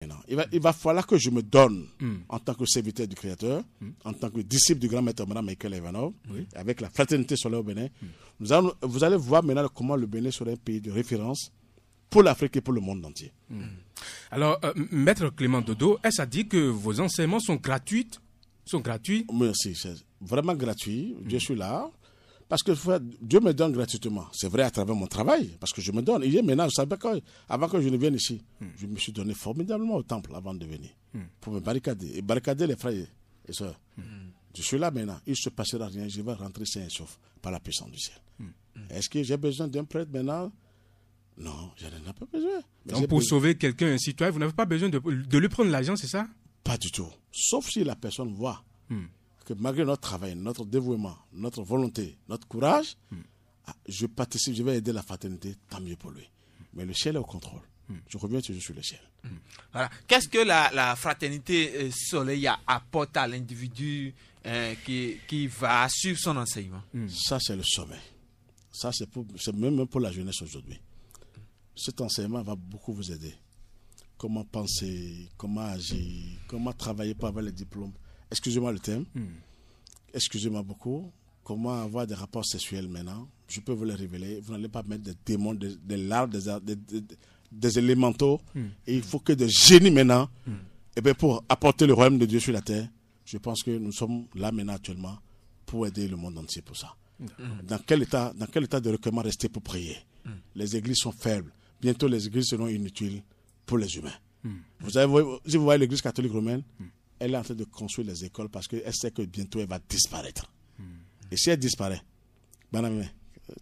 Il va falloir que je me donne en tant que serviteur du Créateur, en tant que disciple du grand maître Madame Michael Ivanov, avec la fraternité solaire au Bénin. Vous allez voir maintenant comment le Bénin sera un pays de référence pour l'Afrique et pour le monde entier. Alors, Maître Clément Dodo, est-ce à dire que vos enseignements sont gratuits? Merci, c'est vraiment gratuit. Je suis là. Parce que Dieu me donne gratuitement. C'est vrai à travers mon travail, parce que je me donne. Hier, maintenant, avant que je ne vienne ici, je me suis donné formidablement au temple avant de venir, pour me barricader, et barricader les frères et sœurs. Je suis là maintenant, il ne se passera rien, je vais rentrer sain et sauf par la puissance du ciel. Est-ce que j'ai besoin d'un prêtre maintenant? Non, je n'en ai pas besoin. Donc pour sauver quelqu'un, un citoyen, vous n'avez pas besoin de lui prendre l'argent, c'est ça? Pas du tout. Sauf si la personne voit que malgré notre travail, notre dévouement, notre volonté, notre courage, je participe, je vais aider la fraternité, tant mieux pour lui. Mais le ciel est au contrôle. Je reviens toujours sur le ciel. Voilà. Qu'est-ce que la fraternité Soleil apporte à l'individu qui va suivre son enseignement? Ça, c'est le sommet. Ça, c'est même pour la jeunesse aujourd'hui. Cet enseignement va beaucoup vous aider. Comment penser, comment agir, comment travailler pour avoir les diplômes. Excusez-moi le terme. Excusez-moi beaucoup. Comment avoir des rapports sexuels maintenant. Je peux vous les révéler. Vous n'allez pas mettre des démons, des larves, des élémentaux. Et il faut que des génies maintenant, et bien pour apporter le royaume de Dieu sur la terre. Je pense que nous sommes là maintenant actuellement pour aider le monde entier pour ça. Dans quel état de recueillement rester pour prier? Les églises sont faibles. Bientôt les églises seront inutiles pour les humains. Si vous voyez l'église catholique romaine, elle est en train de construire les écoles parce qu'elle sait que bientôt elle va disparaître. Et si elle disparaît,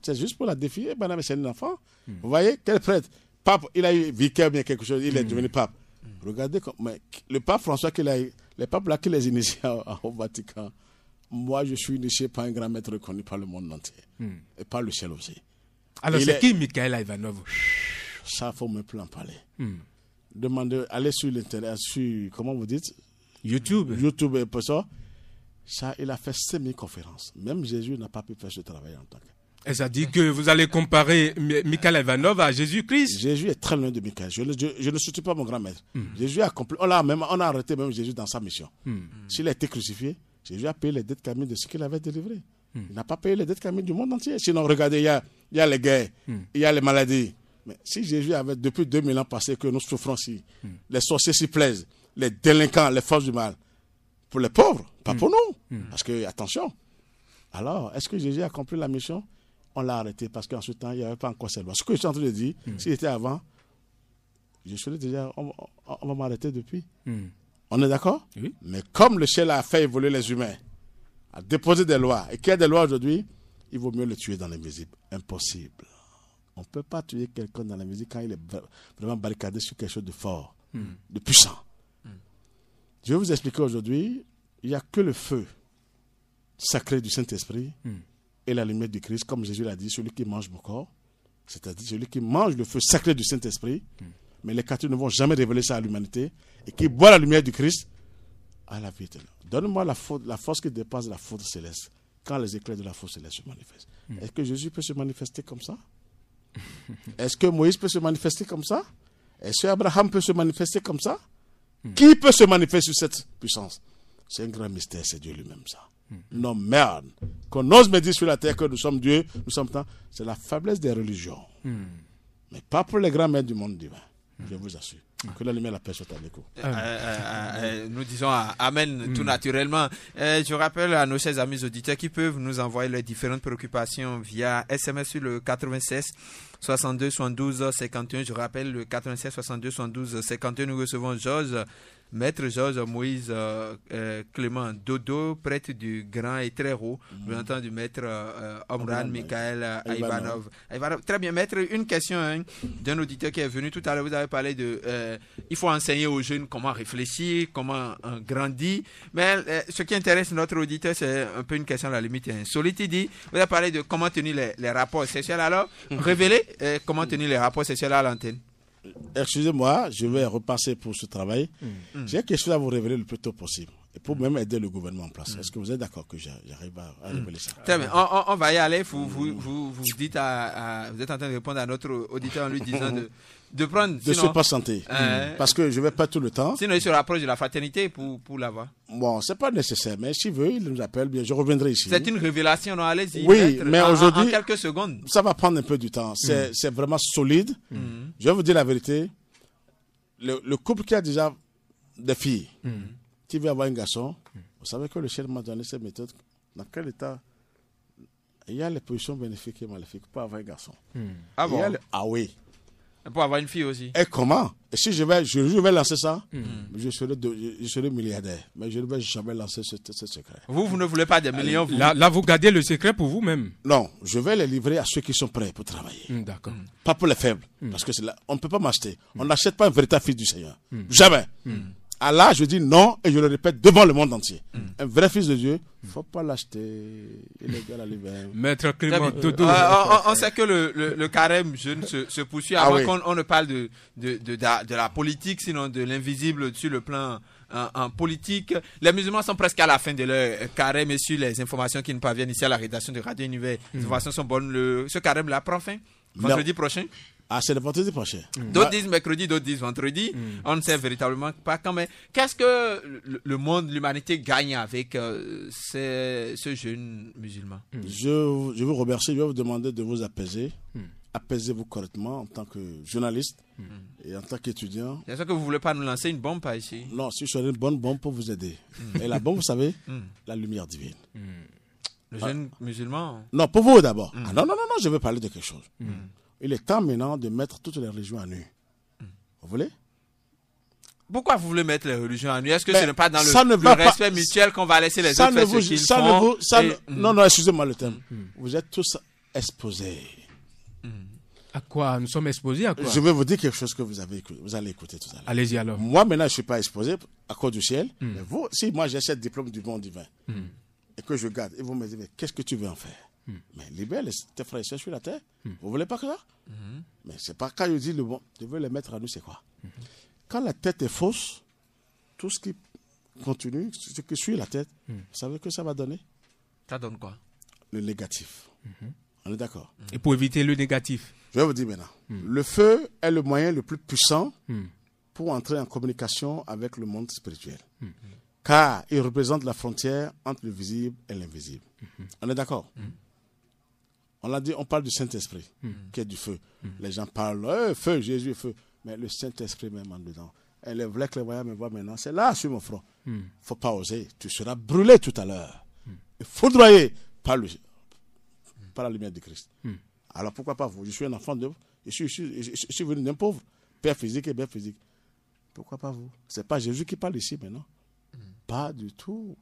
c'est juste pour la défier. C'est un enfant. Vous voyez, quel prêtre? Pape, il a eu vicaire bien quelque chose, il est devenu pape. Regardez, le pape François, les papes là qui les initiés au Vatican, moi je suis initié par un grand maître reconnu par le monde entier. Et par le ciel aussi. Alors c'est qui Michael Ivanov? Ça, il faut me plus en parler. Demandez, allez sur l'internet, sur, comment vous dites? YouTube et pour ça. Ça, il a fait 5000 conférences. Même Jésus n'a pas pu faire ce travail en tant que. Est-ce à dire que vous allez comparer Michael Ivanov à Jésus-Christ? Jésus est très loin de Michael. Je ne soutiens pas mon grand maître. Jésus a accompli. On a arrêté même Jésus dans sa mission. S'il a été crucifié, Jésus a payé les dettes karmiques de ce qu'il avait délivré. Il n'a pas payé les dettes karmiques du monde entier. Sinon, regardez, il y a les guerres, il y a les maladies. Mais si Jésus avait, depuis 2000 ans passé, que nous souffrons si, les sorciers s'y plaisent, les délinquants, les forces du mal, pour les pauvres, pas pour nous. Parce que, attention, alors, est-ce que Jésus a accompli la mission? On l'a arrêté parce qu'en ce temps, il n'y avait pas encore cette loi. Ce que je suis en train de dire, s'il était avant, je serais déjà, on va m'arrêter depuis. On est d'accord? Oui. Mais comme le ciel a fait évoluer les humains, a déposé des lois, et qu'il y a des lois aujourd'hui, il vaut mieux le tuer dans l'invisible. Impossible. On ne peut pas tuer quelqu'un dans l'invisible quand il est vraiment barricadé sur quelque chose de fort, de puissant. Je vais vous expliquer aujourd'hui, il n'y a que le feu sacré du Saint-Esprit et la lumière du Christ, comme Jésus l'a dit, celui qui mange mon corps, c'est-à-dire celui qui mange le feu sacré du Saint-Esprit, mais les catholiques ne vont jamais révéler ça à l'humanité, et qui boit la lumière du Christ à la vie éternelle. Donne-moi la force qui dépasse la foudre céleste, quand les éclairs de la foudre céleste se manifestent. Est-ce que Jésus peut se manifester comme ça? Est-ce que Moïse peut se manifester comme ça? Est-ce que Abraham peut se manifester comme ça? Qui peut se manifester sur cette puissance? C'est un grand mystère, c'est Dieu lui-même ça. Non, merde. Qu'on ose me dire sur la terre que nous sommes Dieu, nous sommes tant, c'est la faiblesse des religions. Mais pas pour les grands maîtres du monde divin. Je vous assure. Que la lumière, la paix soit avec vous. Nous disons Amen tout naturellement. Je rappelle à nos chers amis auditeurs qui peuvent nous envoyer leurs différentes préoccupations via SMS sur le 96 62 72 51. Je rappelle le 96 62 72 51. Nous recevons Maître Georges Moïse Clément Dodo, prêtre du Grand et Très Haut, représentant du Maître Omran Michael Ivanov. Très bien, Maître, une question d'un auditeur qui est venu tout à l'heure. Vous avez parlé de il faut enseigner aux jeunes comment réfléchir, comment grandir. Mais ce qui intéresse notre auditeur, c'est un peu une question à la limite insolite. Il dit, vous avez parlé de comment tenir les rapports sexuels. Alors, révélez comment tenir les rapports sexuels à l'antenne. Excusez-moi, je vais repasser pour ce travail. J'ai quelque chose à vous révéler le plus tôt possible. et pour même aider le gouvernement en place. Est-ce que vous êtes d'accord que j'arrive à révéler ça? Très bien, on va y aller. Vous dites vous êtes en train de répondre à notre auditeur en lui disant de prendre. De se patienter. Parce que je ne vais pas tout le temps. Sinon, il se rapproche de la fraternité pour l'avoir. Bon, c'est pas nécessaire, mais s'il veut, il nous appelle, bien, je reviendrai ici. C'est une révélation, non? Allez-y. Oui, mais aujourd'hui, en quelques secondes. Ça va prendre un peu du temps. C'est vraiment solide. Je vais vous dire la vérité. Le couple qui a déjà des filles, qui veut avoir un garçon, vous savez que le ciel m'a donné cette méthode. Dans quel état il y a les positions bénéfiques et maléfiques pour avoir un garçon. Ah bon? Ah oui. Pour avoir une fille aussi. Et comment? Et si je vais lancer ça, je serai milliardaire. Mais je ne vais jamais lancer ce secret. Vous ne voulez pas des millions, vous? Là, vous gardez le secret pour vous-même. Non, je vais les livrer à ceux qui sont prêts pour travailler. D'accord. Pas pour les faibles. Parce que on ne peut pas m'acheter. On n'achète pas un véritable fils du Seigneur. Jamais. Allah, je dis non et je le répète devant le monde entier. Un vrai fils de Dieu, il ne faut pas l'acheter. Il est bien à l'hiver. Maître Clément Dodo. On sait que le carême jeune se poursuit avant qu'on ne parle de la politique, sinon de l'invisible sur le plan en politique. Les musulmans sont presque à la fin de leur carême et sur les informations qui nous parviennent ici à la rédaction de Radio Univers. Les informations sont bonnes. Ce carême-là prend fin vendredi prochain. Ah, c'est le vendredi prochain. D'autres disent mercredi, d'autres disent vendredi. On ne sait véritablement pas quand. Mais qu'est-ce que le monde, l'humanité gagne avec ce jeune musulman? Je vous remercie. Je vais vous demander de vous apaiser. Apaisez-vous correctement en tant que journaliste et en tant qu'étudiant. C'est ça que vous ne voulez pas nous lancer une bombe par ici? Non, si je serais une bonne bombe pour vous aider. Et la bombe, vous savez, la lumière divine. Le jeune musulman? Non, pour vous d'abord. Ah, non, je veux parler de quelque chose. Il est temps maintenant de mettre toutes les religions à nu. Vous voulez? Pourquoi vous voulez mettre les religions à nu? Est-ce que ce n'est pas dans le respect mutuel qu'on va laisser les autres faire ce qu'ils font? Non, excusez-moi le terme. Vous êtes tous exposés. À quoi? Nous sommes exposés à quoi? Je vais vous dire quelque chose que vous allez écouter tout à l'heure. Allez-y alors. Moi, maintenant, je ne suis pas exposé à cause du ciel. Mais vous, si moi j'ai ce diplôme du monde divin et que je garde, et vous me dites, mais qu'est-ce que tu veux en faire? Mais libère tes frères et sœurs sur la terre. Vous voulez pas que ça? Mais c'est pas quand je dis le bon, je veux les mettre à nous, c'est quoi? Quand la tête est fausse, tout ce qui continue, ce qui suit la tête, vous savez que ça va donner? Ça donne quoi? Le négatif. On est d'accord? Et pour éviter le négatif? Je vais vous dire maintenant. Le feu est le moyen le plus puissant pour entrer en communication avec le monde spirituel. Car il représente la frontière entre le visible et l'invisible. On est d'accord? On l'a dit, on parle du Saint-Esprit, qui est du feu. Les gens parlent, feu, Jésus, feu. Mais le Saint-Esprit même en dedans. Et les vrais clairvoyants me voient maintenant, c'est là sur mon front. Il ne faut pas oser. Tu seras brûlé tout à l'heure. Et foudroyé par la lumière de Christ. Alors pourquoi pas vous? Je suis un enfant de... Je suis venu d'un pauvre. Père physique et mère physique. Pourquoi pas vous? Ce n'est pas Jésus qui parle ici maintenant. Pas du tout.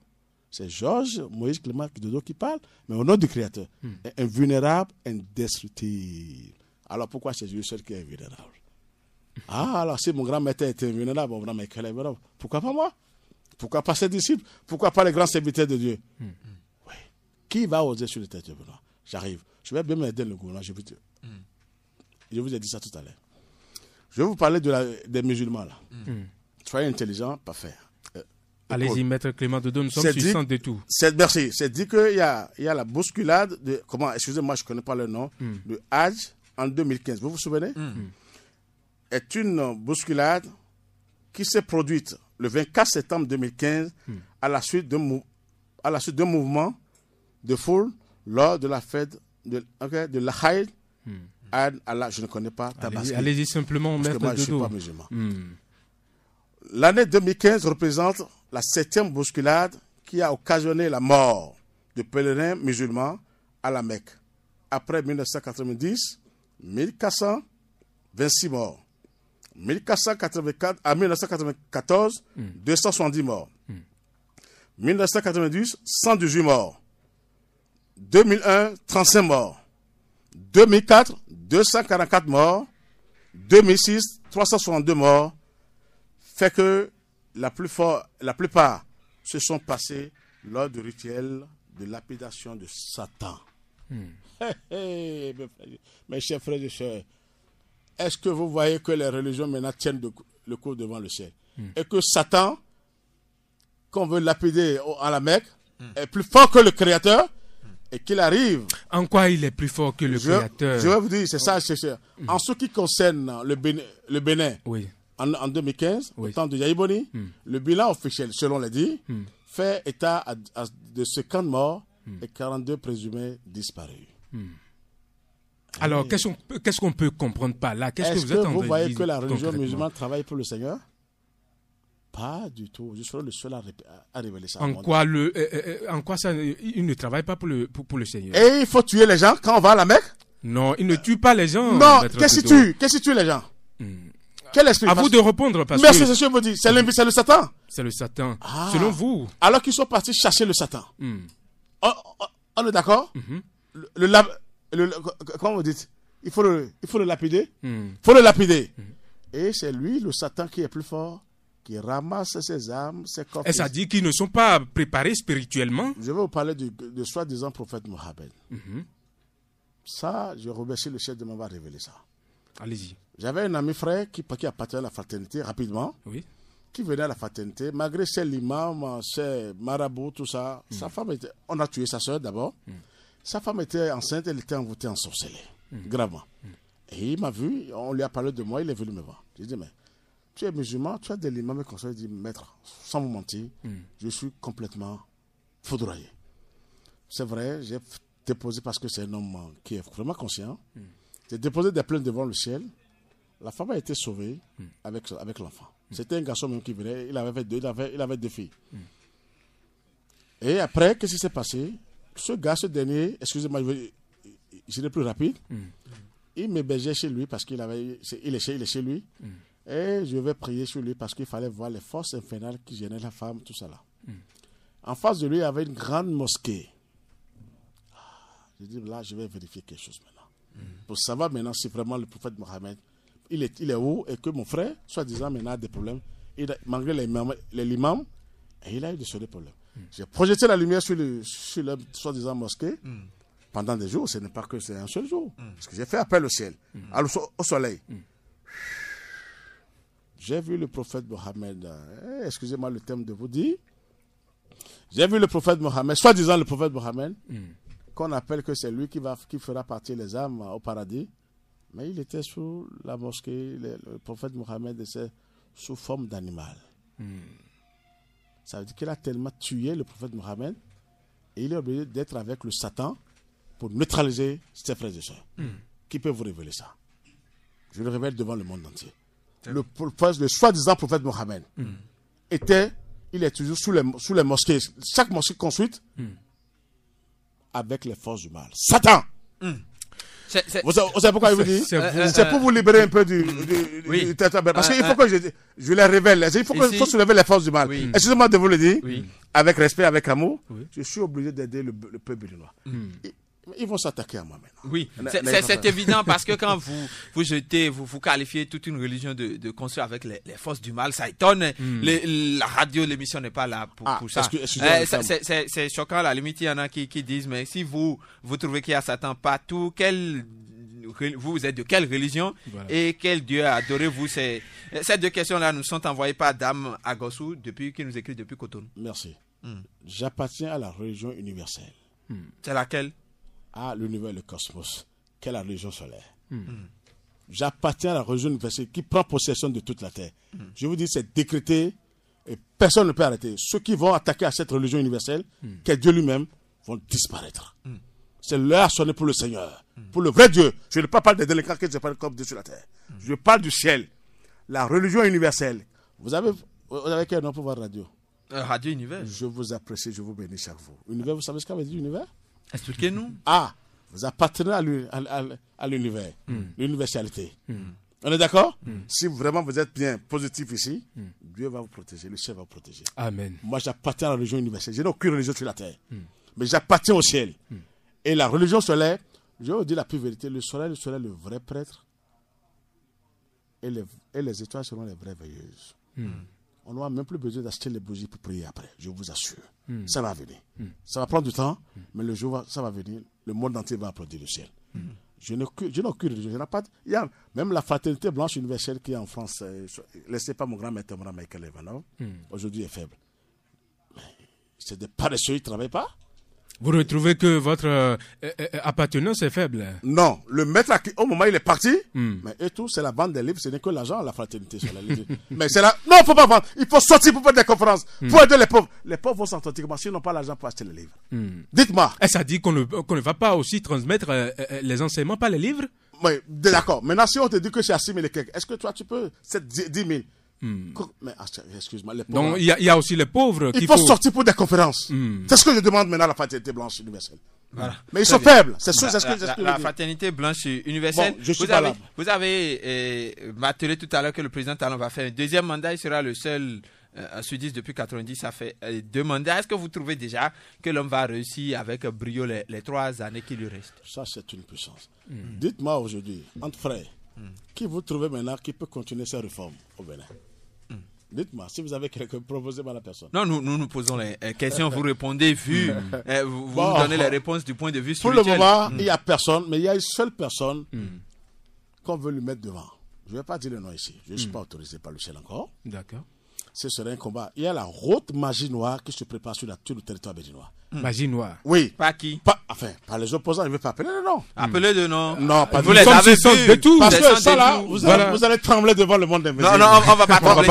C'est Georges, Moïse, Clément Dodo qui parle, mais au nom du Créateur. Invulnérable, indestructible. Alors pourquoi c'est Jésus seul qui est invulnérable? Ah, alors si mon grand maître était invulnérable, mon grand maître est invulnérable. Pourquoi pas moi? Pourquoi pas ses disciples? Pourquoi pas les grands serviteurs de Dieu? Oui. Qui va oser sur le terre de Benoît? J'arrive. Je vais bien m'aider le gouvernement. Je vous ai dit ça tout à l'heure. Je vais vous parler des musulmans là. Soyez intelligents, pas faire. Allez-y, Maître Clément Dodo, nous sommes sur de tout. Merci. C'est dit qu'il y a la bousculade de... Excusez-moi, je ne connais pas le nom. Le Hajj en 2015. Vous vous souvenez? Est une bousculade qui s'est produite le 24 septembre 2015 à la suite d'un mouvement de foule lors de la fête de l'Aïd. Allah, je ne connais pas. Allez-y simplement, Maître Dodo. Je ne suis pas musulman. L'année 2015 représente la 7e bousculade qui a occasionné la mort de pèlerins musulmans à la Mecque. Après 1990, 1426 morts. 1484 à 1994, 270 morts. 1990, 118 morts. 2001, 35 morts. 2004, 244 morts. 2006, 362 morts. Fait que la plupart se sont passés lors du rituel de lapidation de Satan. Mes chers frères et sœurs, est-ce que vous voyez que les religions maintenant tiennent le coup devant le ciel? Et que Satan, qu'on veut lapider à la Mecque est plus fort que le Créateur et qu'il arrive. En quoi il est plus fort que le Créateur? Je vais vous dire, c'est ça. En ce qui concerne le Bénin, oui. en 2015, Oui. au temps de Yaïboni, le bilan officiel, selon les dits, fait état de 50 morts et 42 présumés disparus. Alors, qu'est-ce qu'on peut comprendre par là? Qu'est-ce que Est-ce vous êtes que en vous train de voyez dire que la religion concrètement? musulmane travaille pour le Seigneur? Pas du tout. Je serai le seul à révéler ça. En quoi ça, il ne travaille pas pour le Seigneur? Et il faut tuer les gens quand on va à la Mecque? Non, il ne tue pas les gens. Non, Maître qu'est-ce qui Dodo. tue? Qu'est-ce qui tue les gens? Quel esprit? À vous de répondre parce Merci, que c'est ce que je vous dis. C'est le Satan. c'est le Satan. Ah. Selon vous. Alors qu'ils sont partis chercher le Satan. On est d'accord? Comment vous dites? Il faut le lapider. Il faut le lapider. Et c'est lui, le Satan, qui est plus fort, qui ramasse ses âmes, ses corps. Et ça dit qu'ils ne sont pas préparés spirituellement. Je vais vous parler de soi-disant prophète Mohammed. Ça, je remercie le chef de m'avoir révélé ça. Allez-y. J'avais un ami frère qui appartenait à la fraternité rapidement, Oui. qui venait à la fraternité, malgré ses l'imam, ses marabouts, tout ça. Sa femme était, on a tué sa soeur d'abord. Sa femme était enceinte, elle était envoûtée en sorcellerie, gravement. Et il m'a vu, on lui a parlé de moi, il est venu me voir. Je lui ai dit, mais tu es musulman, tu as des l'imam et conseils. Il dit, maître, sans vous mentir, je suis complètement foudroyé. C'est vrai, j'ai déposé, parce que c'est un homme qui est vraiment conscient, j'ai déposé des plaintes devant le ciel. La femme a été sauvée avec l'enfant. C'était un garçon même qui venait, il avait deux filles. Et après, qu'est-ce qui s'est passé? Ce dernier, excusez-moi, je vais plus rapide, il m'hébergeait chez lui parce il est chez lui. Et je vais prier sur lui parce qu'il fallait voir les forces infernales qui gênaient la femme, tout ça là. En face de lui, il y avait une grande mosquée. Je dis, là, je vais vérifier quelque chose maintenant. Pour savoir maintenant si vraiment le prophète Mohammed, il est où, et que mon frère, soi-disant, maintenant a des problèmes. Malgré l'imam, et il a eu de sérieux problèmes. J'ai projeté la lumière sur le soi-disant mosquée. Pendant des jours, ce n'est pas que c'est un seul jour. Parce que j'ai fait appel au ciel, au soleil. J'ai vu le prophète Mohammed, excusez-moi le terme de vous dire, j'ai vu le prophète Mohammed, soi-disant le prophète Mohammed, qu'on appelle que c'est lui qui fera partir les âmes au paradis. Mais il était sous la mosquée, le prophète Mohammed était sous forme d'animal. Ça veut dire qu'il a tellement tué le prophète Mohammed et il est obligé d'être avec le Satan pour neutraliser ses frères et sœurs. Qui peut vous révéler ça? Je le révèle devant le monde entier. Le soi-disant prophète Mohammed il est toujours sous les mosquées, chaque mosquée construite avec les forces du mal. Satan! Vous savez pourquoi il vous dit? C'est pour vous libérer un peu du territoire. Parce qu'il faut que je les révèle. Il faut soulever les forces du mal. Excusez-moi de vous le dire, avec respect, avec amour. Je suis obligé d'aider le peuple béninois. Ils vont s'attaquer à moi maintenant. Oui, c'est évident parce que quand vous qualifiez toute une religion de construire avec les forces du mal, ça étonne. La radio, l'émission n'est pas là pour ça. C'est choquant, à la limite, il y en a qui disent, mais si vous trouvez qu'il y a Satan partout, vous êtes de quelle religion et quel Dieu adorez-vous? Ces deux questions-là nous sont envoyées par Dame Agossou qui nous écrit depuis Cotonou. Merci. J'appartiens à la religion universelle. C'est laquelle? L'univers, le cosmos, qu'est la religion solaire. J'appartiens à la religion universelle qui prend possession de toute la terre. Je vous dis, c'est décrété et personne ne peut arrêter. Ceux qui vont attaquer à cette religion universelle, qu'est Dieu lui-même, vont disparaître. C'est l'heure à sonner pour le Seigneur, pour le vrai Dieu. Je ne parle pas des délinquants qui se prennent comme Dieu sur la terre. Je parle du ciel. La religion universelle. Vous avez quel nom pour votre radio? Radio Univers. Je vous apprécie, je vous bénis chaque jour. Univers, vous savez ce qu'avait dit Univers? Expliquez-nous. Vous appartenez à l'univers, l'universalité. On est d'accord? Si vraiment vous êtes bien positif ici, Dieu va vous protéger, le ciel va vous protéger. Amen. Moi, j'appartiens à la religion universelle. Je n'ai aucune religion sur la terre. Mais j'appartiens au ciel. Et la religion solaire, je vais vous dire la plus vérité, le soleil le vrai prêtre. Et les étoiles seront les vraies veilleuses. On n'aura même plus besoin d'acheter les bougies pour prier après, je vous assure. Ça va venir. Ça va prendre du temps, mais le jour, ça va venir. Le monde entier va applaudir le ciel. Je n'ai aucune religion. Il y a même la fraternité blanche universelle qui est en France, laissée par mon grand maître Michael Evanov, aujourd'hui est faible. C'est des paresseux, ils ne travaillent pas. Vous retrouvez que votre appartenance est faible. Non, le maître, au moment où il est parti, mais et tout, c'est la vente des livres, ce n'est que l'argent, la fraternité sur la livre. Mais c'est là, non, il ne faut pas vendre, il faut sortir pour faire des conférences, pour aider les pauvres. Les pauvres vont s'entendre comment s'ils n'ont pas l'argent pour acheter les livres. Dites-moi. Et ça dit qu'on ne va pas aussi transmettre les enseignements par les livres? Oui, d'accord. Maintenant, si on te dit que c'est à 6 000 et quelques, est-ce que toi, tu peux, c'est 10 000? Mais excuse-moi, les pauvres. Donc, il y a aussi les pauvres Il faut sortir pour des conférences. C'est ce que je demande maintenant à la fraternité blanche universelle. Voilà. Mais ils sont faibles. C'est ce que la fraternité blanche universelle. Bon, vous avez martelé tout à l'heure que le président Talon va faire un deuxième mandat. Il sera le seul sudiste depuis 90. Ça fait 2 mandats. Est-ce que vous trouvez déjà que l'homme va réussir avec brio les 3 années qui lui restent? Ça, c'est une puissance. Dites-moi aujourd'hui, entre frères, qui vous trouvez maintenant qui peut continuer ces réformes au Bénin? Dites-moi, si vous avez quelque chose proposé par la personne. Non, nous posons les questions, vous répondez, vous nous donnez les réponses du point de vue spirituel. Pour le moment, il n'y a personne, mais il y a une seule personne qu'on veut lui mettre devant. Je ne vais pas dire le nom ici, je ne suis pas autorisé par le ciel encore. D'accord. Ce serait un combat. Il y a la haute magie noire qui se prépare sur tout le territoire béninois. Magie noire? Oui. Par qui? Par les opposants, il ne veut pas appeler le nom. Appeler le nom? Non, pas vous les avez vus de tout. Parce que ça là, vous allez trembler devant le monde des Non, on va pas trembler.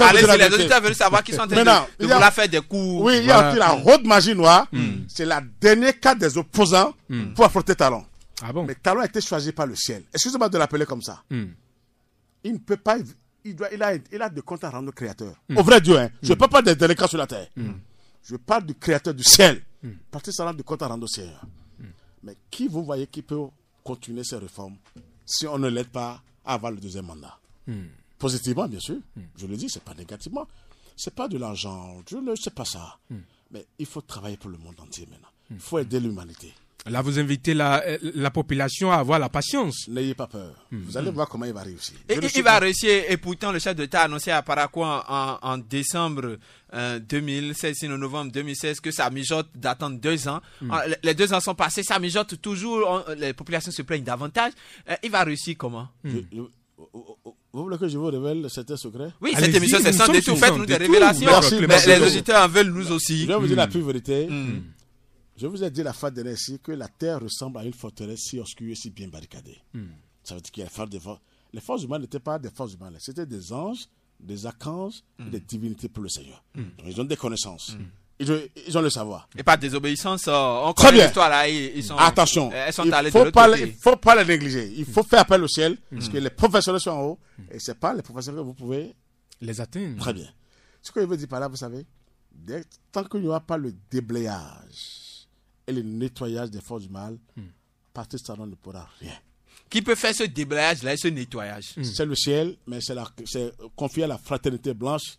Allez, si les auditeurs veulent savoir qui sont en train de vous la faire des coups. Oui, il y a aussi la haute magie noire. C'est la dernière carte des opposants pour affronter Talon. Ah bon? Mais Talon a été choisi par le ciel. Excusez-moi de l'appeler comme ça. Il ne peut pas... Il a de comptes à rendre au Créateur. Au vrai Dieu, hein. Je ne parle pas des délinquants sur la terre. Je parle du Créateur du ciel. Parce que ça a de comptes à rendre au Seigneur. Mais qui vous voyez qui peut continuer ces réformes si on ne l'aide pas à avoir le deuxième mandat? Positivement, bien sûr. Je le dis, ce n'est pas négativement. Ce n'est pas de l'argent. Je ne sais pas ça. Mais il faut travailler pour le monde entier maintenant. Il faut aider l'humanité. Là, vous invitez la population à avoir la patience. N'ayez pas peur. Vous allez voir comment il va réussir. Il va réussir. Et pourtant, le chef d'État a annoncé à Paracoa en décembre 2016, sinon novembre 2016, que ça mijote d'attendre 2 ans. Les 2 ans sont passés, ça mijote toujours. Les populations se plaignent davantage. Il va réussir comment? Vous voulez que je vous révèle certains secrets? Oui, cette émission, c'est sans détour. Faites-nous des révélations. Merci. Les auditeurs en veulent nous aussi. Je vais vous dire la pure vérité. Je vous ai dit la fois dernière ici que la terre ressemble à une forteresse si obscure et si bien barricadée. Ça veut dire qu'il y a des forces. Les forces humaines n'étaient pas des forces humaines, c'était des anges, des archanges et des divinités pour le Seigneur. Donc, ils ont des connaissances. Ils ont le savoir. Et par désobéissance, on connaît l'histoire là. Attention, elles sont allées il de ne faut pas les négliger. Il faut faire appel au ciel, parce que les professionnels sont en haut, et ce n'est pas les professionnels que vous pouvez les atteindre. Très bien. Ce que je veux dire par là, vous savez, tant qu'il n'y aura pas le déblayage et le nettoyage des forces du mal, Patrice Talon ne pourra rien. Qui peut faire ce déblayage-là et ce nettoyage? C'est le ciel, mais c'est confié à la fraternité blanche,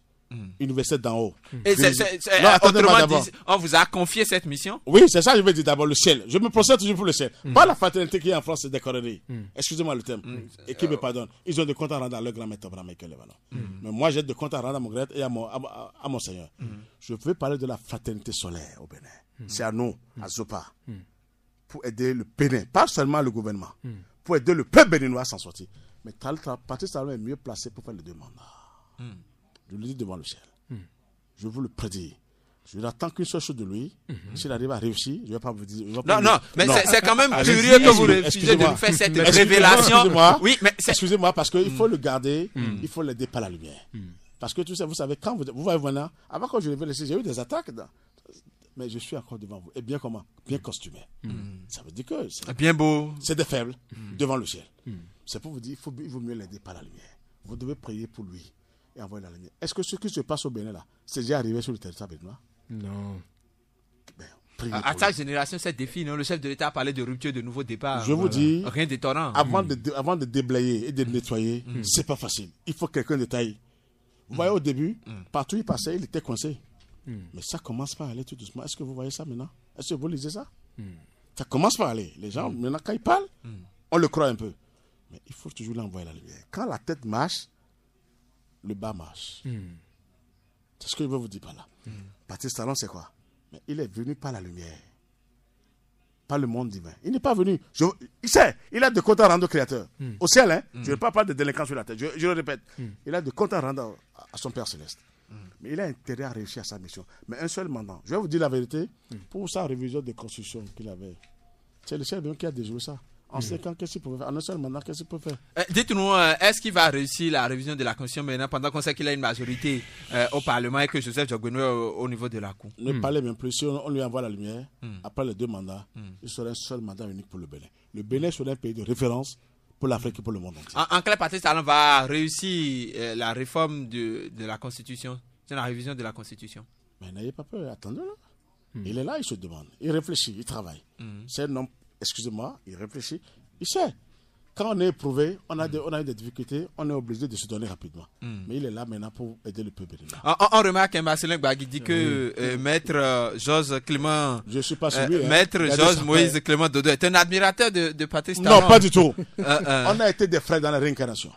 universelle d'en haut. Et autrement dit, on vous a confié cette mission? Oui, c'est ça, je veux dire d'abord le ciel. Je me procède toujours pour le ciel. Pas la fraternité qui est en France, c'est des conneries. Excusez-moi le terme. Et qui me pardonne. Ils ont de comptes à rendre à leur grand maître Abraham et Lebanon. Mais moi, j'ai de comptes à rendre à mon grand et à mon Seigneur. Je veux parler de la fraternité solaire au Bénin. C'est à nous, à Zopa, pour aider le Bénin, pas seulement le gouvernement, pour aider le peuple béninois à s'en sortir. Mais Patrice Talon est mieux placé pour faire les 2 mandats. Je le dis devant le ciel. Je vous le prédis. Je n'attends qu'une seule chose de lui. S'il arrive à réussir, je ne vais pas vous dire. Mais c'est quand même curieux que vous refusez de nous faire cette révélation. Oui, mais excusez-moi, parce qu'il faut le garder, il faut l'aider par la lumière. Parce que vous savez, quand vous voyez venir, avant que je révèle ici, j'ai eu des attaques. Mais je suis encore devant vous. Et bien comment? Bien costumé. Ça veut dire que c'est bien beau. C'est des faibles devant le ciel. C'est pour vous dire, il vaut mieux l'aider par la lumière. Vous devez prier pour lui et envoyer la lumière. Est-ce que ce qui se passe au Bénin là, c'est déjà arrivé sur le territoire béninois? Non. À sa génération, c'est défi, non? Le chef de l'État a parlé de rupture, de nouveau départ. Je vous dis, rien d'étonnant. Avant de déblayer et de nettoyer, c'est pas facile. Il faut quelqu'un de taille. Vous voyez au début, partout où il passait, il était coincé. Mais ça commence par aller tout doucement. Est-ce que vous voyez ça maintenant? Est-ce que vous lisez ça? Ça commence par aller. Les gens, maintenant, quand ils parlent, on le croit un peu. Mais il faut toujours l'envoyer la lumière. Quand la tête marche, le bas marche. C'est ce que je veux vous dire par là. Patrice Talon, c'est quoi? Mais il est venu par la lumière. Par le monde divin. Il n'est pas venu. Il sait, il a de comptes à rendre au Créateur. Au ciel, hein? Je ne parle pas de délinquants sur la terre. Je le répète. Il a de comptes à rendre à son Père Céleste. Mais il a intérêt à réussir à sa mission. Mais un seul mandat. Je vais vous dire la vérité, pour sa révision de constitution qu'il avait, c'est le chef qui a déjoué ça. En 5 ans, qu'est-ce qu'il pouvait faire? En un seul mandat, qu'est-ce qu'il peut faire? Dites-nous, est-ce qu'il va réussir la révision de la Constitution maintenant pendant qu'on sait qu'il a une majorité au Parlement et que Joseph Diagono est au niveau de la Cour? Ne parlez même plus. Si on lui envoie la lumière, après les 2 mandats, il serait un seul mandat unique pour le Bénin. Le Bénin serait un pays de référence pour l'Afrique et pour le monde entier. En clair, Patrice Talon va réussir la réforme de la Constitution, c'est la révision de la Constitution. Mais n'ayez pas peur, attendez-le. Il est là, il se demande, il réfléchit, il travaille. C'est un homme, excusez-moi, il réfléchit, il sait. Quand on est éprouvé, on a eu des difficultés, on est obligé de se donner rapidement. Mais il est là maintenant pour aider le peuple. On remarque un Marcelin Gbagui dit que Maître Georges Clément, je suis pas celui, Maître Georges Moïse Clément Dodo est un admirateur de Patrice Talon. Non, pas du tout. On a été des frères dans la réincarnation.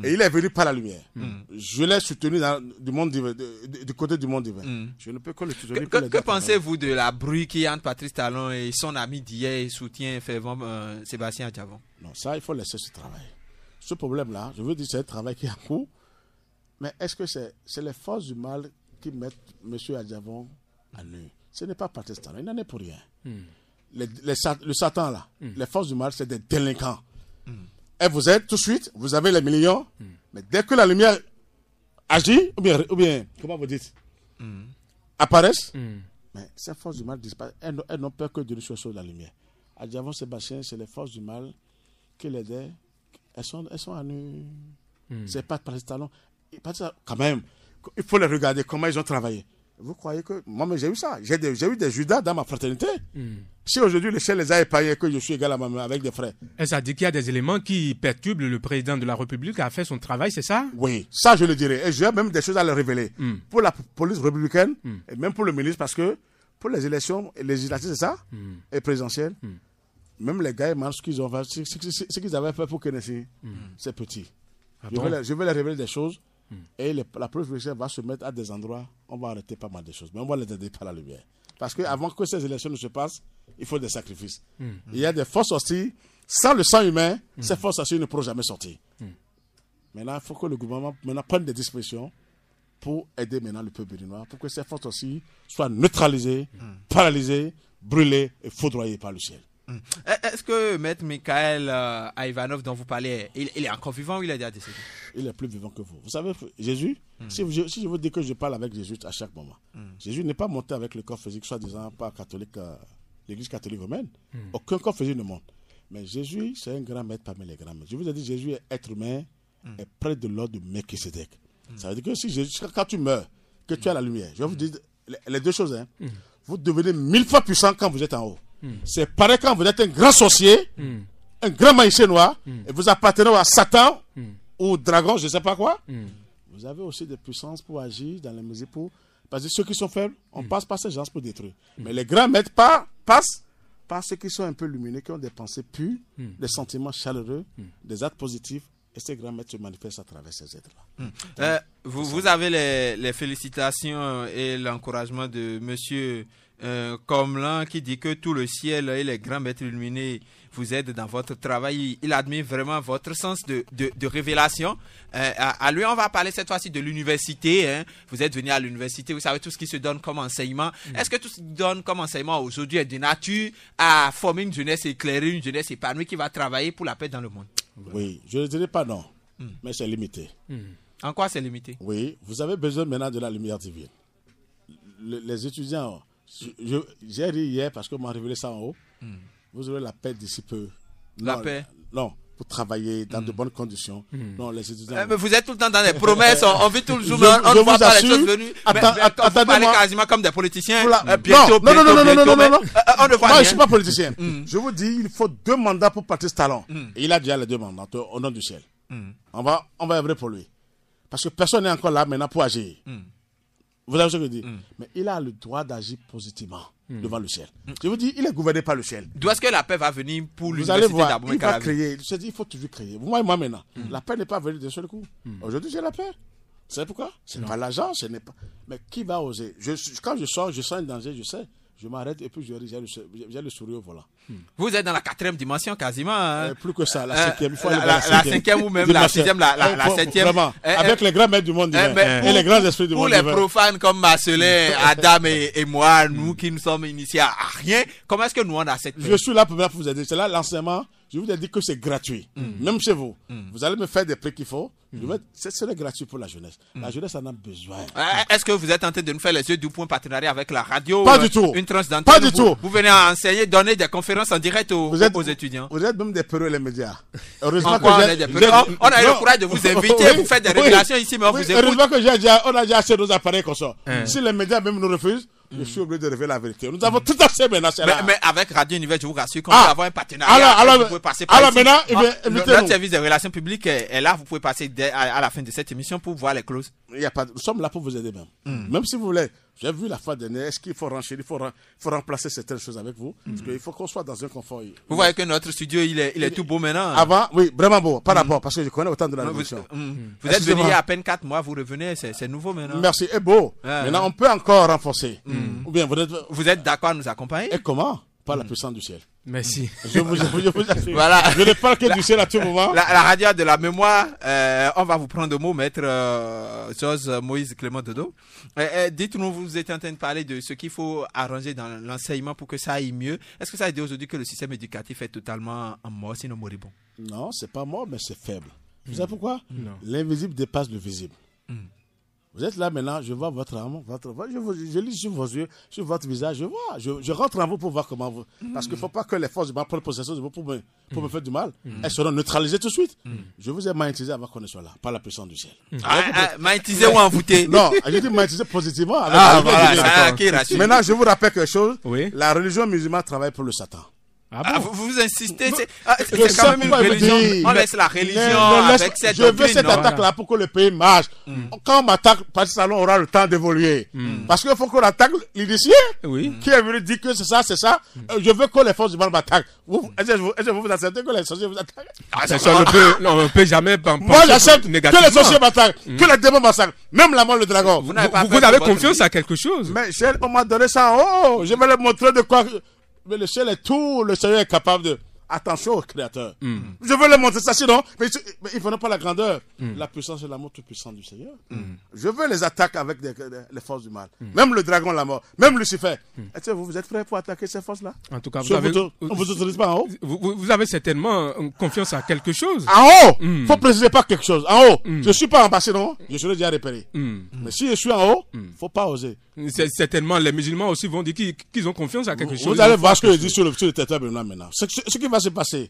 Et il est venu par la lumière. Je l'ai soutenu du côté du monde divin. Je ne peux que le soutenir. Que pensez-vous de la bruit qui est entre Patrice Talon et son ami d'hier et soutient fervent Sébastien Adjavon? Non, ça, il faut laisser ce travail. Ce problème-là, je veux dire, c'est un travail qui est en cours. Mais est-ce que c'est les forces du mal qui mettent M. Adjavon à nu? Ce n'est pas Patrice Talon, il n'en est pour rien. Le Satan, là, les forces du mal, c'est des délinquants. Et vous êtes tout de suite, vous avez les millions, mais dès que la lumière agit, ou bien comment vous dites, apparaissent, mais ces forces du mal disparaissent. Elles n'ont peur que de nous sur la lumière. Adjavon Sébastien, c'est les forces du mal qui l'aidaient. Elles sont à nu. C'est pas Patrice Talon. Quand même, il faut les regarder, comment ils ont travaillé. Vous croyez que... Moi, j'ai eu ça. J'ai eu des Judas dans ma fraternité. Si aujourd'hui, le ciel les a épargnés, que je suis égal à ma avec des frères. Et ça dit qu'il y a des éléments qui perturbent le président de la République à faire son travail, c'est ça? Oui, ça je le dirais. Et j'ai même des choses à le révéler. Pour la police républicaine, et même pour le ministre, parce que pour les élections législatives, c'est ça? Et présidentielles, même les gars, ce qu'ils ont fait, ce qu'ils avaient fait pour Kennedy, c'est petit. Je vais les révéler des choses. Et la police va se mettre à des endroits, on va arrêter pas mal de choses, mais on va les aider par la lumière. Parce qu'avant que ces élections ne se passent, il faut des sacrifices. Il y a des forces hostiles, sans le sang humain, ces forces hostiles ne pourront jamais sortir. Maintenant, il faut que le gouvernement prenne des dispositions pour aider maintenant le peuple béninois, pour que ces forces hostiles soient neutralisées, paralysées, brûlées et foudroyées par le ciel. Est-ce que Maître Michael Ivanov dont vous parlez, il est encore vivant ou il est déjà décédé? Il est plus vivant que vous. Vous savez, Jésus, si je vous dis que je parle avec Jésus à chaque moment, Jésus n'est pas monté avec le corps physique, soi-disant pas catholique, l'église catholique romaine. Aucun corps physique ne monte. Mais Jésus, c'est un grand maître parmi les grands maîtres. Je vous ai dit, Jésus est être humain, est près de l'ordre de Melchisédek. Ça veut dire que si Jésus, quand tu meurs, que tu as la lumière, je vais vous dire les deux choses. Vous devenez 1000 fois puissant quand vous êtes en haut. C'est pareil quand vous êtes un grand sorcier, un grand magicien noir, et vous appartenez à Satan ou au dragon, je ne sais pas quoi. Vous avez aussi des puissances pour agir dans les mesures pour... Parce que ceux qui sont faibles, on passe par ces gens pour détruire. Mais les grands maîtres passent par ceux qui sont un peu lumineux, qui ont des pensées pures, des sentiments chaleureux, des actes positifs. Et ces grands maîtres se manifestent à travers ces êtres-là. Vous avez les félicitations et l'encouragement de monsieur Comlan qui dit que tout le ciel et les grands maîtres illuminés vous aident dans votre travail. Il admire vraiment votre sens de révélation. À lui, on va parler cette fois-ci de l'université. Vous êtes venu à l'université, vous savez tout ce qui se donne comme enseignement. Est-ce que tout ce qui se donne comme enseignement aujourd'hui est de nature à former une jeunesse éclairée, une jeunesse épanouie qui va travailler pour la paix dans le monde? Oui, je ne dirais pas non, mais c'est limité. En quoi c'est limité? Oui, vous avez besoin maintenant de la lumière divine. Les étudiants, j'ai ri hier parce qu'on m'a révélé ça en haut. Vous aurez la paix d'ici peu. Paix? Non, pour travailler dans de bonnes conditions. Non, les étudiants... mais vous êtes tout le temps dans des promesses, on vit tout le jour, on ne voit pas les choses venues. Vous parlez quasiment comme des politiciens. Bientôt, non, on ne voit rien. Moi, je ne suis pas politicien. Je vous dis, il faut 2 mandats pour Patrice Talon. Et il a déjà les 2 mandats, au nom du ciel. On va œuvrer pour lui. Parce que personne n'est encore là maintenant pour agir. Vous avez ce que je dis. Mais il a le droit d'agir positivement devant le ciel. Je vous dis, il est gouverné par le ciel. D'où est-ce que la paix va venir pour l'université d'Abomey? Vous allez voir, il va Calavi? créer. Il faut toujours créer. Moi maintenant, la paix n'est pas venue d'un seul coup. Aujourd'hui, j'ai la paix. Vous savez pourquoi? C'est pas l'argent, ce n'est pas... Mais qui va oser? Quand je sors un danger, je sais. Je m'arrête et puis j'ai le sourire au volant. Vous êtes dans la 4e dimension quasiment. Hein. Plus que ça, la 5e. Il faut aller la 5e ou même la 6e, la 7e. Vraiment, avec les grands maîtres du monde divin et les grands esprits du monde divin. Pour les profanes comme Marcelin, Adam et moi, nous qui nous sommes initiés à rien, comment est-ce que nous on a cette paix? Je suis là pour vous aider. C'est là l'enseignement. Je vous ai dit que c'est gratuit. Même chez vous. Vous allez me faire des prix qu'il faut. C'est gratuit pour la jeunesse. La jeunesse en a besoin. Est-ce que vous êtes en train de nous faire les yeux du point partenariat avec la radio? Pas du tout. Une tranche d'antenne. Pas du tout. Vous venez enseigner, donner des conférences en direct aux étudiants. Vous êtes même des perros les médias. Heureusement on a eu le courage de vous inviter, vous faites des révélations ici, mais on vous écoute. Heureusement que on a déjà acheté nos appareils comme ça. Si les médias même nous refusent, je suis obligé de révéler la vérité. Nous avons tout assez maintenant. Mais avec Radio Univers, je vous rassure qu'on peut avoir un partenariat. Alors, vous pouvez passer par alors ici. maintenant, notre service de relations publiques est là. Vous pouvez passer à la fin de cette émission pour voir les clauses. Nous sommes là pour vous aider même. Même si vous voulez. J'ai vu la fois dernière, est-ce qu'il faut renchérir, il faut remplacer certaines choses avec vous. Parce qu'il faut qu'on soit dans un confort. Vous voyez que notre studio, il est tout beau maintenant. Avant, oui, vraiment beau. Par rapport, parce que je connais autant de la révolution. Vous êtes venu il y a à peine 4 mois, vous revenez, c'est nouveau maintenant. Merci, et beau. Maintenant, on peut encore renforcer. Ou bien vous êtes d'accord à nous accompagner? Et comment? Par la puissance du ciel. Merci. Je vous assure. Voilà. Je ne parle que du ciel à tout moment. La radio de la mémoire, on va vous prendre au mot, maître Georges Moïse Clément Dodo. Dites-nous, vous étiez en train de parler de ce qu'il faut arranger dans l'enseignement pour que ça aille mieux. Est-ce que ça veut dire aujourd'hui que le système éducatif est totalement mort, sinon moribond? Non, c'est pas mort, mais c'est faible. Vous savez pourquoi? L'invisible dépasse le visible. Vous êtes là maintenant, je vois votre âme, je lis sur vos yeux, sur votre visage, je vois, je rentre en vous pour voir comment vous... Parce qu'il ne faut pas que les forces du mal prennent possession de vous pour me faire du mal. Elles seront neutralisées tout de suite. Je vous ai magnétisé avant qu'on ne soit là, par la puissance du ciel. Magnétisé ou envoûté? Non, j'ai dit magnétisé positivement. Maintenant, je vous rappelle quelque chose. Oui. La religion musulmane travaille pour le Satan. Vous insistez, c'est quand même une religion. On laisse la religion avec cette doctrine. Je veux cette attaque-là pour que le pays marche. Quand on m'attaque, parce que on aura le temps d'évoluer. Parce qu'il faut qu'on attaque l'initié qui est venu dire que c'est ça, c'est ça. Je veux que les forces du mal m'attaquent. Est-ce que vous acceptez que les sorciers vous attaquent? On ne peut jamais penser. Moi, j'accepte que les sorciers m'attaquent, que les démons m'attaquent, même la mort, le dragon. Vous avez confiance à quelque chose? Mais on m'a donné ça en haut. Je vais leur montrer de quoi. Mais le ciel est tout, le Seigneur est capable de... Attention au Créateur. Je veux leur montrer ça, sinon, mais ils ne feront pas la grandeur. La puissance et l'amour tout puissant du Seigneur. Je veux les attaques avec les forces du mal. Même le dragon, la mort. Même Lucifer. Est-ce que vous êtes prêts pour attaquer ces forces-là? En tout cas, on vous autorise pas en haut? Vous avez certainement confiance à quelque chose. En haut! Faut préciser pas quelque chose. En haut. Je suis pas en bas, sinon, je serai déjà repéré. Mais si je suis en haut, faut pas oser. Certainement, les musulmans aussi vont dire qu'ils ont confiance à quelque chose. Vous allez voir ce que je dis sur le territoire maintenant. Ce qui va se passer.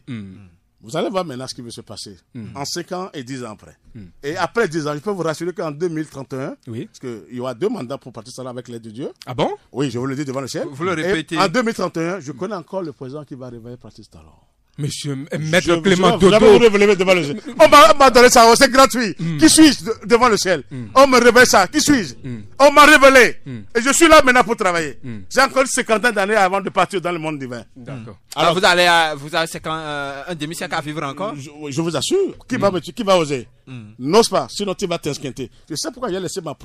Vous allez voir maintenant ce qui va se passer. En 5 ans et 10 ans après. Et après 10 ans, je peux vous rassurer qu'en 2031, parce qu'il y aura 2 mandats pour partir ça avec l'aide de Dieu. Ah bon? Oui, je vous le dis devant le ciel. Vous le répétez. En 2031, je connais encore le président qui va réveiller Patrice Talon. Monsieur Maître Clément Dodo. On m'a donné ça, c'est gratuit. Qui suis-je devant le ciel? On me révèle ça. Qui suis-je? On m'a révélé. Et je suis là maintenant pour travailler. J'ai encore 50 ans d'années avant de partir dans le monde divin. D'accord. Alors vous avez un demi-siècle à vivre encore? Je vous assure. Qui va oser? N'ose pas, sinon tu vas t'insquinter. Je sais pourquoi j'ai laissé ma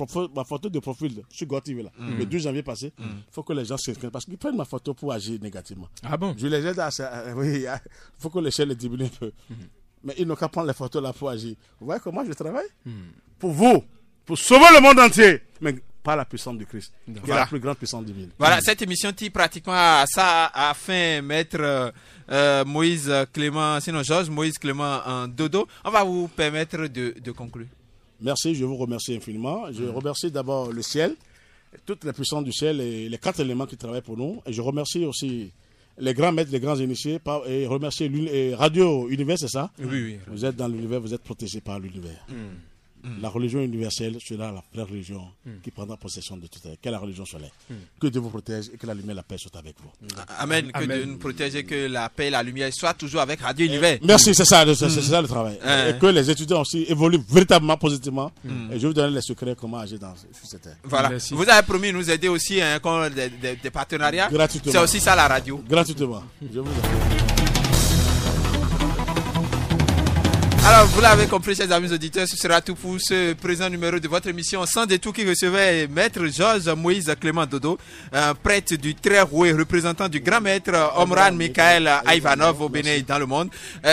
photo de profil sur GoTV là, le 12 janvier passé. Il faut que les gens s'inscrivent parce qu'ils prennent ma photo pour agir négativement. Ah bon? Je les aide à ça. Oui, il faut que l'échelle diminue un peu. Mais ils n'ont qu'à prendre les photos là pour agir. Vous voyez comment je travaille? Pour vous, pour sauver le monde entier. Mais par la puissance du Christ, qui est la plus grande puissance divine. Voilà, cette émission tire pratiquement à ça, à fin, maître Moïse Clément, sinon Georges Moïse Clément en Dodo. On va vous permettre de conclure. Merci, je vous remercie infiniment. Je remercie d'abord le ciel, toutes les puissances du ciel et les 4 éléments qui travaillent pour nous. Et je remercie aussi les grands maîtres, les grands initiés, et remercier Radio Univers, c'est ça? Oui. Vous êtes dans l'univers, vous êtes protégés par l'univers. La religion universelle sera la vraie religion qui prendra possession de tout. Que la religion soit là. Que Dieu vous protège et que la lumière et la paix soient avec vous. Amen. Que Dieu nous protège et que la paix et la lumière soient toujours avec Radio Univers. Merci, c'est ça le travail. Et que les étudiants aussi évoluent véritablement positivement. Et je vous donne les secrets comment agir sur cette terre. Voilà. Merci. Vous avez promis de nous aider aussi des partenariats. Gratuitement. C'est aussi ça la radio. Gratuitement. Je vous Alors, vous l'avez compris, chers amis auditeurs, ce sera tout pour ce présent numéro de votre émission Sans détour qui recevait Maître Georges Moïse Clément Dodo, prêtre du Très Roué, représentant du grand maître Omran Mikhaël Ivanov au Bénin et dans le monde.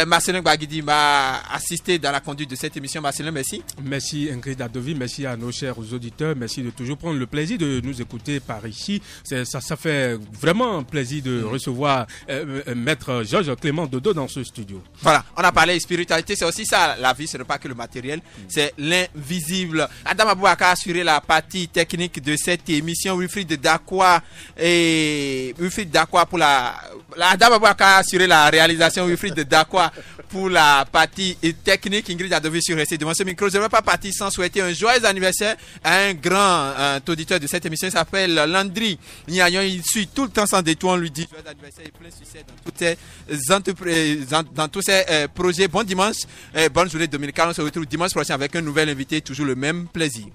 Marcelin Gbagidi m'a assisté dans la conduite de cette émission. Marcelin, merci. Merci Ingrid Adovi, merci à nos chers auditeurs, merci de toujours prendre le plaisir de nous écouter par ici. Ça fait vraiment plaisir de recevoir Maître Georges Clément Dodo dans ce studio. Voilà, on a parlé de spiritualité, c'est aussi ça, la vie, ce n'est pas que le matériel, c'est l'invisible. Adam Abouaka a assuré la partie technique de cette émission. Wilfried Dakwa pour Adam Abouaka a assuré la réalisation. Wilfried Dakwa pour la partie technique. Ingrid Adovi sur rester devant ce micro. Je ne vais pas partir sans souhaiter un joyeux anniversaire à un grand auditeur de cette émission. Il s'appelle Landry Niagnon. Il suit tout le temps sans détour. On lui dit joyeux anniversaire et plein succès dans toutes ses entreprises, dans tous ses projets. Bon dimanche, bonne journée dominicale. On se retrouve dimanche prochain avec un nouvel invité. Toujours le même plaisir.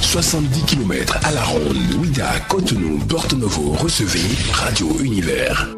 70 km à la ronde, Ouida, Cotonou, Porto Novo, recevez Radio Univers.